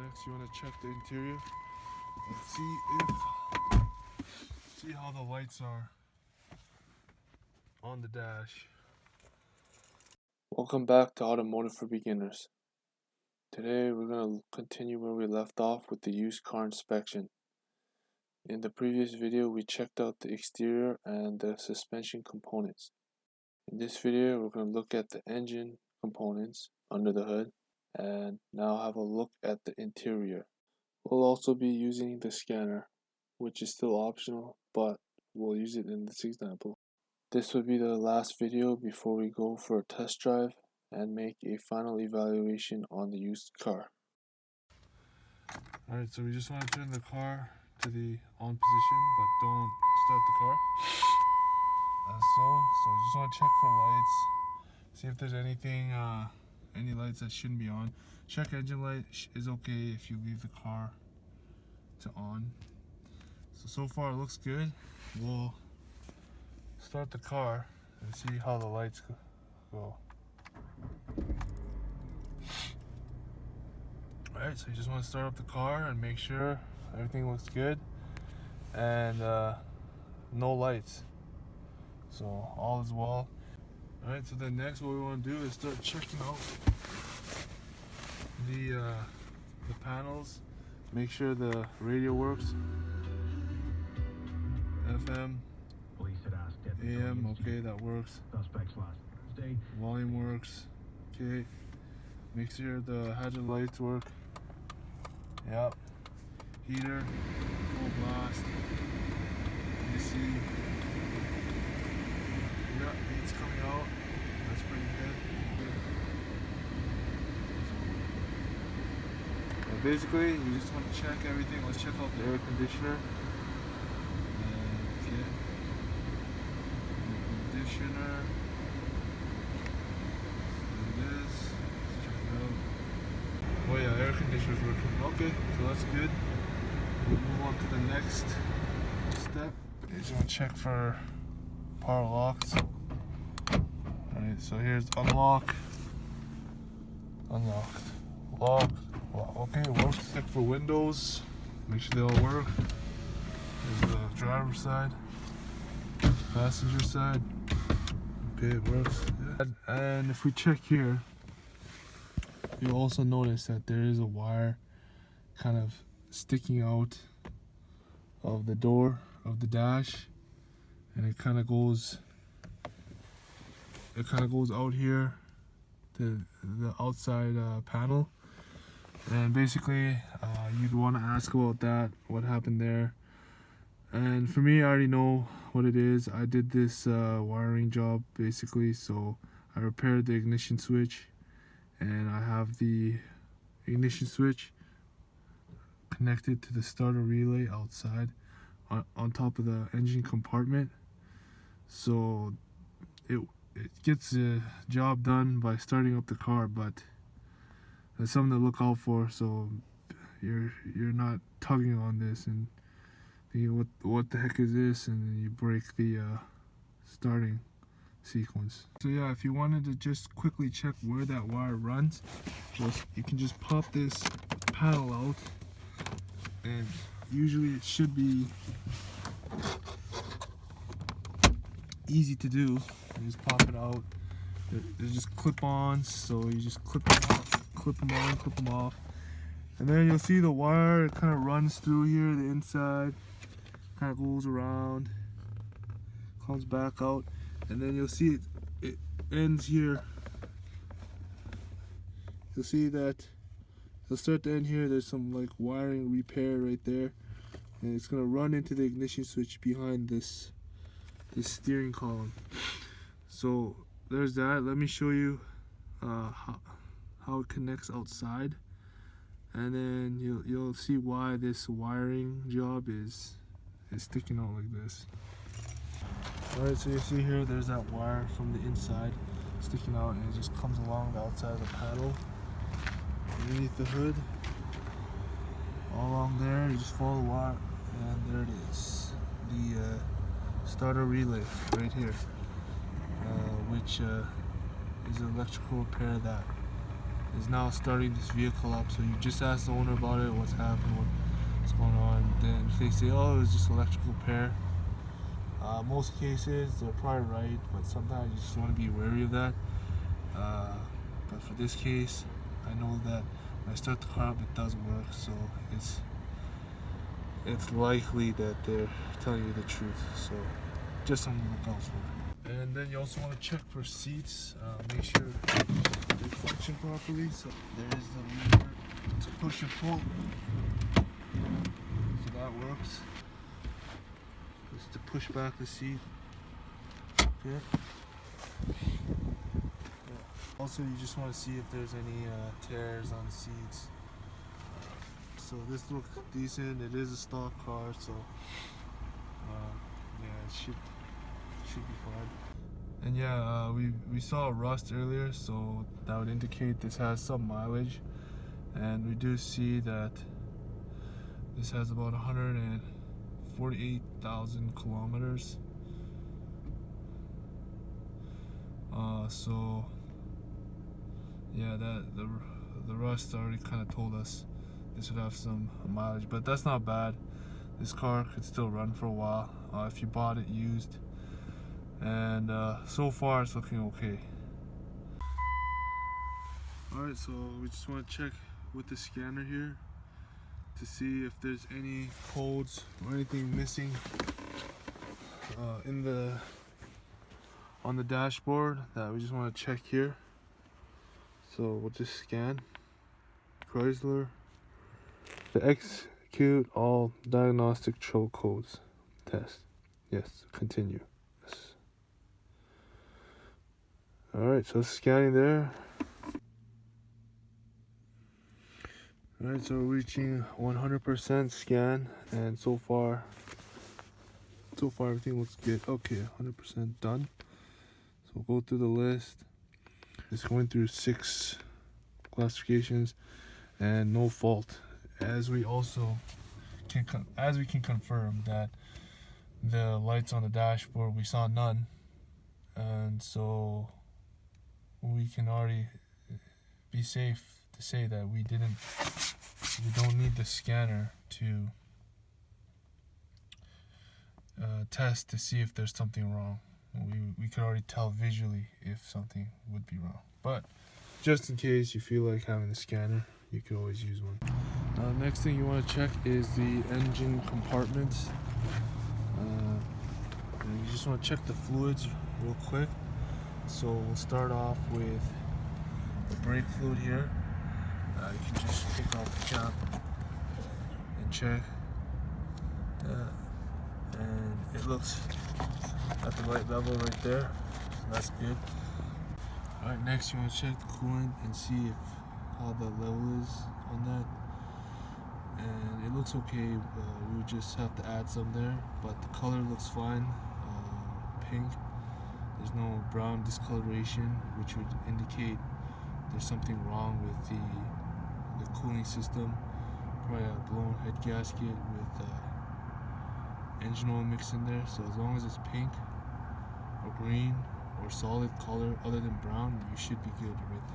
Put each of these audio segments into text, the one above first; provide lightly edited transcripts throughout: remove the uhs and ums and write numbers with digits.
next you want to check the interior and see how the lights are on the dash. Welcome back to Automotive for Beginners. Today we're going to continue where we left off with the used car inspection. In the previous video we checked out the exterior and the suspension components. In this video we're going to look at the engine components under the hood and now have a look at the interior. We'll also be using the scanner, which is still optional, but we'll use it in this example. This will be the last video before we go for a test drive and make a final evaluation on the used car. Alright, so we just want to turn the car to the on position, but don't start the car. So you just want to check for lights, see if there's anything, any lights that shouldn't be on. Check engine light is okay if you leave the car to on. So far it looks good. We'll start the car and see how the lights go. Alright, so you just want to start up the car and make sure everything looks good and no lights, so all is well. Alright, so then next what we want to do is start checking out the panels, make sure the radio works, FM, AM, okay, that works, volume works, okay, make sure the hazard lights work, yep, heater, full blast, AC, yeah, heat's coming out, that's pretty good. So basically, you just want to check everything. Let's check out the air conditioner. Okay. Air conditioner. There it is. Let's check it out. Oh yeah, air conditioner's working. Okay, so that's good. We'll move on to the next step. You just want to check for power locks. Alright, so here's unlock, unlocked, lock, okay, it works. Check for windows, make sure they all work. There's the driver's side, passenger side, okay, it works. Yeah. And if we check here, you'll also notice that there is a wire kind of sticking out of the door of the dash, and it kind of goes out here to the outside panel, and basically you'd want to ask about that, what happened there. And for me, I already know what it is. I did this wiring job basically, so I repaired the ignition switch, and I have the ignition switch connected to the starter relay outside on top of the engine compartment, so it gets the job done by starting up the car, but there's something to look out for, so you're not tugging on this and thinking what the heck is this, and then you break the starting sequence. So yeah, if you wanted to just quickly check where that wire runs, you can just pop this panel out, and usually it should be easy to do. You just pop it out. They're just clip-ons, so you just clip them on, clip them off, and then you'll see the wire. It kind of runs through here, the inside, kind of goes around, comes back out, and then you'll see it ends here. You'll see that it'll start to end here. There's some like wiring repair right there, and it's gonna run into the ignition switch behind this steering column. So there's that. Let me show you how it connects outside, and then you'll see why this wiring job is sticking out like this. Alright, so you see here there's that wire from the inside sticking out, and it just comes along the outside of the panel underneath the hood, all along there. You just follow the wire, and there it is, the starter relay right here, which is an electrical repair that is now starting this vehicle up. So you just ask the owner about it, what's happened, what's going on. Then if they say, oh, it was just electrical repair, most cases they're probably right, but sometimes you just want to be wary of that. But for this case, I know that when I start the car up, it doesn't work, so it's likely that they're telling you the truth. So just something to look out for. And then you also want to check for seats, make sure they function properly. So there is the lever to push and pull, so that works. Just to push back the seat. Okay. Also, you just want to see if there's any tears on the seats. So this looks decent. It is a stock car, so yeah, it should be fine. And yeah, we saw rust earlier, so that would indicate this has some mileage. And we do see that this has about 148,000 kilometers. So yeah, that the rust already kind of told us this would have some mileage, but that's not bad. This car could still run for a while if you bought it used. And so far it's looking okay. Alright, so we just want to check with the scanner here to see if there's any codes or anything missing on the dashboard that we just want to check here. So we'll just scan Chrysler to execute all diagnostic trouble codes test. Yes, continue. Yes. Alright, so scanning there. Alright, so we're reaching 100% scan, and so far everything looks good. Okay, 100% done. So we'll go through the list. It's going through 6 classifications and no fault. As we can confirm that the lights on the dashboard, we saw none, and so we can already be safe to say that we don't need the scanner to test to see if there's something wrong. We could already tell visually if something would be wrong, but just in case you feel like having the scanner, you could always use one. Next thing you want to check is the engine compartments. And you just want to check the fluids real quick. So we'll start off with the brake fluid here. You can just take off the cap and check. And it looks at the right level right there, so that's good. Alright, next you want to check the coolant and see how the level is on that. And it looks okay. We would just have to add some there, but the color looks fine, pink. There's no brown discoloration, which would indicate there's something wrong with the cooling system. Probably a blown head gasket with engine oil mixed in there. So as long as it's pink or green or solid color other than brown, you should be good right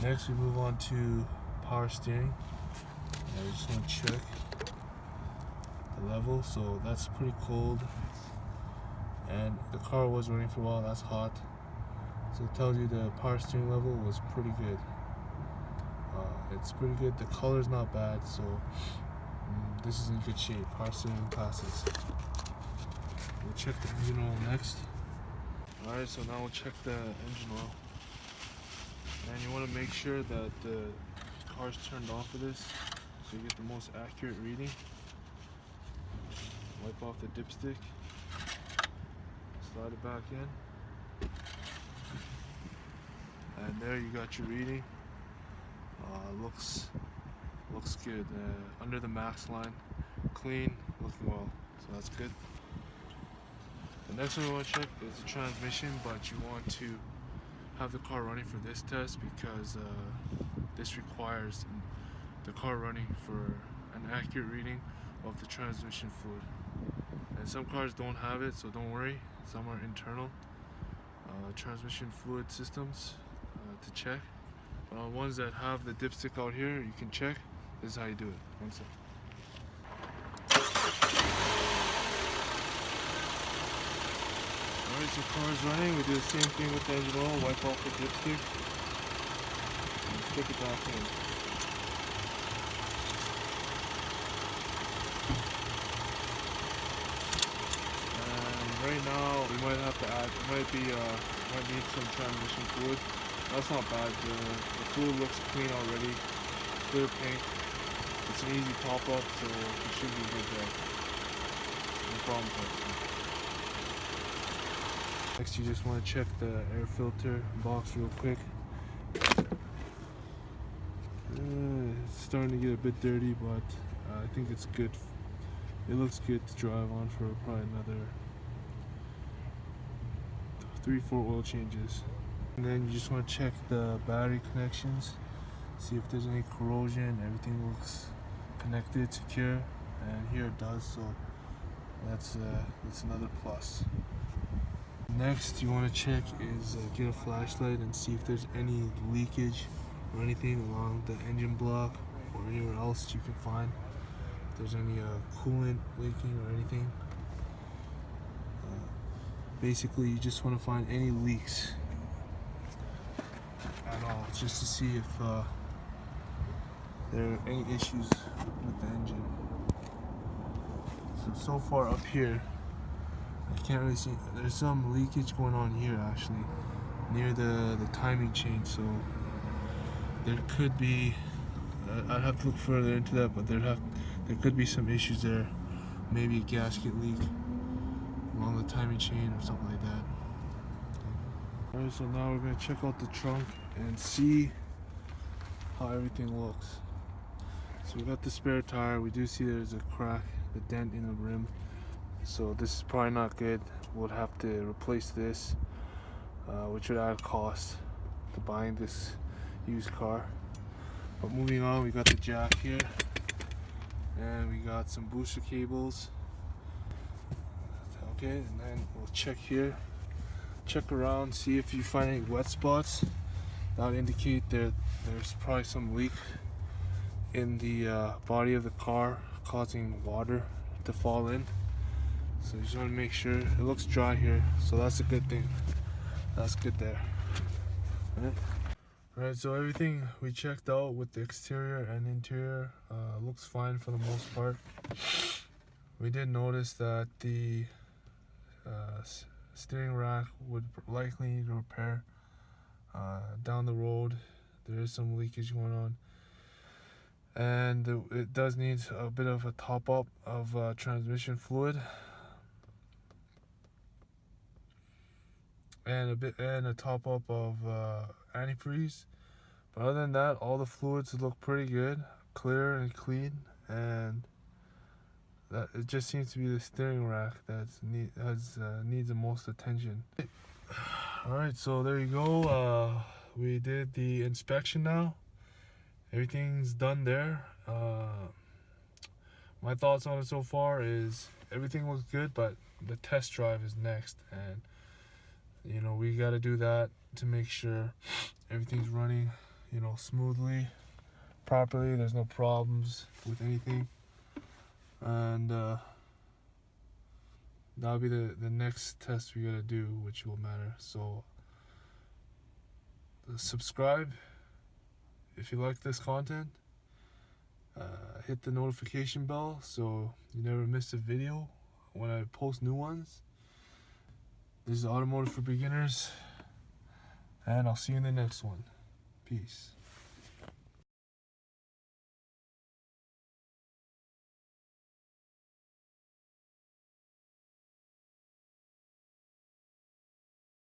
there. Next we move on to power steering. I just want to check the level. So that's pretty cold, and the car was running for a while. That's hot, so it tells you the power steering level was pretty good. It's pretty good. The color's not bad, so this is in good shape. Power steering passes. We'll check the engine oil next. Alright, so now we'll check the engine oil. And you want to make sure that the car's turned off of this, so you get the most accurate reading. Wipe off the dipstick. Slide it back in. And there you got your reading. Looks good. Under the max line, clean, looking well, so that's good. The next one we want to check is the transmission, but you want to have the car running for this test because this requires the car running for an accurate reading of the transmission fluid. And some cars don't have it, so don't worry. Some are internal transmission fluid systems to check. Ones that have the dipstick out here, you can check. This is how you do it. One sec. Alright, so car is running. We do the same thing with the engine oil. Wipe off the dipstick and stick it back in. And right now we might have to add, might need some transmission fluid. That's not bad. The fluid looks clean already, clear pink. It's an easy pop up, so it should be good there. No problem. Next, you just want to check the air filter box real quick. It's starting to get a bit dirty, but I think it's good. It looks good to drive on for probably another 3-4 oil changes. And then you just want to check the battery connections, see if there's any corrosion. Everything looks connected, secure, and here it does, so that's another plus. Next, you want to check is get a flashlight and see if there's any leakage or anything along the engine block or anywhere else you can find. If there's any coolant leaking or anything. Basically, you just want to find any leaks at all, just to see if there are any issues with the engine. So far up here, I can't really see. There's some leakage going on here actually, near the timing chain. So there could be. I'd have to look further into that, but there could be some issues there. Maybe a gasket leak along the timing chain or something like that. Alright, so now we're gonna check out the trunk and see how everything looks. So we got the spare tire. We do see there's a crack, a dent in the rim. So this is probably not good. We'll have to replace this, which would add cost to buying this used car. But moving on, we got the jack here, and we got some booster cables. Okay, and then we'll check here, check around, see if you find any wet spots. That would indicate that there's probably some leak in the body of the car, causing water to fall in. So you just want to make sure it looks dry here, so that's a good thing. That's good there. Alright, so everything we checked out with the exterior and interior looks fine for the most part. We did notice that the steering rack would likely need a repair. Down the road there is some leakage going on, and it does need a bit of a top up of transmission fluid and a top up of antifreeze. But other than that, all the fluids look pretty good, clear and clean, and that it just seems to be the steering rack that needs the most attention. Alright, so there you go. We did the inspection now. Everything's done there. My thoughts on it so far is everything looks good, but the test drive is next, and you know, we got to do that to make sure everything's running, you know, smoothly, properly. There's no problems with anything, and that'll be the next test we got to do, which will matter. So subscribe if you like this content. Hit the notification bell so you never miss a video when I post new ones. This is Automotive for Beginners, and I'll see you in the next one. Peace.